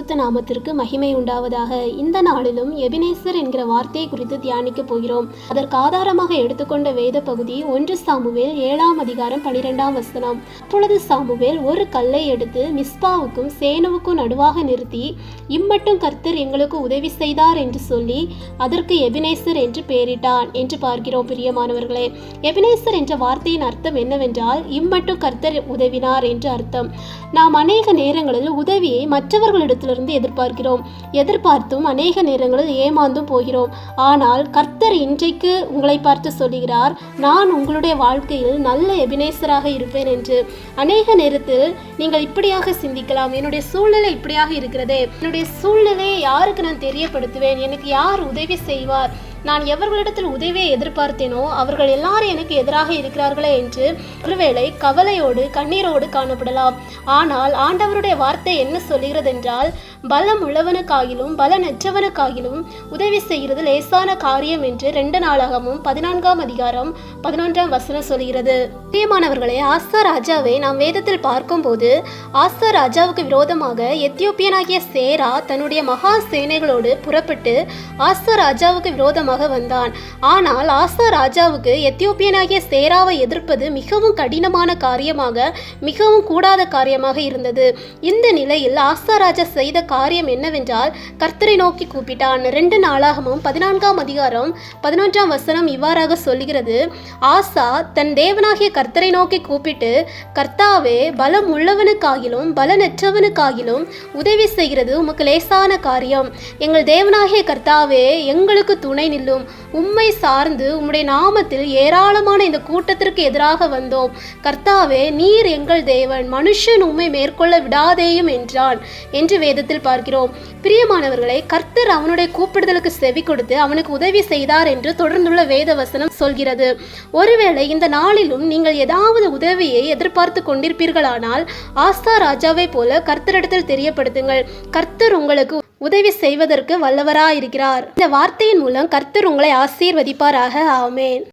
பரிசுத்த நாமத்திற்கு மகிமை உண்டாவதாக. இந்த நாளிலும் எபினேசர் என்கிற வார்த்தையை குறித்து தியானிக்க போகிறோம். அதற்கு ஆதாரமாக எடுத்துக்கொண்ட வேத பகுதி 1 சாமுவேல் 7ஆம் அதிகாரம் 12ஆம் வசனம். அப்பொழுது சாமுவேல் ஒரு கல்லை எடுத்து மிஸ்பாவுக்கும் சேனுவுக்கும் நடுவாக நிறுத்தி, இம்மட்டும் கர்த்தர் எங்களுக்கு உதவி செய்தார் என்று சொல்லி அதற்கு எபினேசர் என்று பெயரிட்டான் என்று பார்க்கிறோம். பிரியமானவர்களே, எபினேசர் என்ற வார்த்தையின் அர்த்தம் என்னவென்றால் இம்மட்டும் கர்த்தர் உதவினார் என்று அர்த்தம். நாம் அநேக நேரங்களில் உதவியை மற்றவர்களிடத்திலிருந்து எதிர்பார்த்தும் அநேக நேரங்களில் ஏமாந்தும் போகிறோம். ஆனால் கர்த்தர் இன்றைக்கு உங்களை பார்த்து சொல்லுகிறார், நான் உங்களுடைய வாழ்க்கையில் நல்ல எபினேசராக இருப்பேன் என்று. அநேக நேரத்தில் நீங்கள் இப்படியாக சிந்திக்கலாம், என்னுடைய சூழ்நிலை இப்படியாக இருக்கிறதே, என்னுடைய சூழ்நிலையை யாருக்கு நான் தெரியப்படுத்துவேன், எனக்கு யார் உதவி செய்வார், நான் எவர்களிடத்தில் உதவியை எதிர்பார்த்தேனோ அவர்கள் எல்லாரும் எனக்கு எதிராக இருக்கிறார்களே என்று ஒருவேளை கவலையோடு கண்ணீரோடு காணப்படலாம். ஆனால் ஆண்டவருடைய வார்த்தை என்ன சொல்லுகிறது என்றால், பலம் உள்ளவனுக்காகிலும் பலனற்றவனுக்காகிலும் உதவி செய்கிறது லேசான காரியம் என்று 2 நாளாகமும் 14ஆம் அதிகாரம் 11ஆம் வசனம் சொல்கிறது. பிரியமானவர்களே, ஆசா ராஜாவை நாம் வேதத்தில் பார்க்கும்போது, ஆசா ராஜாவுக்கு விரோதமாக எத்தியோப்பியனாகிய சேரா தன்னுடைய மகா சேனைகளோடு புறப்பட்டு ஆசா ராஜாவுக்கு விரோதமாக வந்தான். ஆனால் ஆசா ராஜாவுக்கு எத்தியோப்பியனாகிய சேராவை எதிர்ப்பது மிகவும் கடினமான காரியமாக, மிகவும் கூடாத காரியமாக இருந்தது. இந்த நிலையில் ஆசா ராஜா செய்த காரியம் என்னவென்றால், கர்த்தரை நோக்கி கூப்பிட்டான். 2 நாளாகமும் 14ஆம் அதிகாரம் 11ஆம் வசனம் இவ்வாறாக சொல்லுகிறது. ஆசா தன் தேவனாகிய கர்த்தரை நோக்கி கூப்பிட்டு, கர்த்தாவே, பலம் உள்ளவனுக்காகிலும் பலனற்றவனுக்காகிலும் உதவி செய்கிறது உமக்கு லேசான காரியம். எங்கள் தேவனாகிய கர்த்தாவே, எங்களுக்கு துணை நில்லும். உம்மை சார்ந்து உம்முடைய நாமத்தில் ஏராளமான இந்த கூட்டத்திற்கு எதிராக வந்தோம். கர்த்தாவே, நீர் எங்கள் தேவன், மனுஷன் உம்மை மேற்கொள்ள விடாதேயும் என்றான் என்று வேதத்தில் பார்க்கிறோம். பிரியமானவர்களை, கர்த்தர் அவனுடைய கூப்பிடுதலுக்கு செவி கொடுத்து அவனுக்கு உதவி செய்தார் என்று தொடர்ந்துள்ள வேத வசனம் சொல்கிறது. ஒருவேளை இந்த நாளிலும் நீங்கள் ஏதாவது உதவியை எதிர்பார்த்து கொண்டிருப்பீர்களானால், ஆசா ராஜாவை போல கர்த்தரிடத்தில் தெரியப்படுத்துங்கள். கர்த்தர் உங்களுக்கு உதவி செய்வதற்கு வல்லவராயிருக்கிறார். இந்த வார்த்தையின் மூலம் கர்த்தர் உங்களை ஆசீர்வதிப்பாராக. ஆமென்.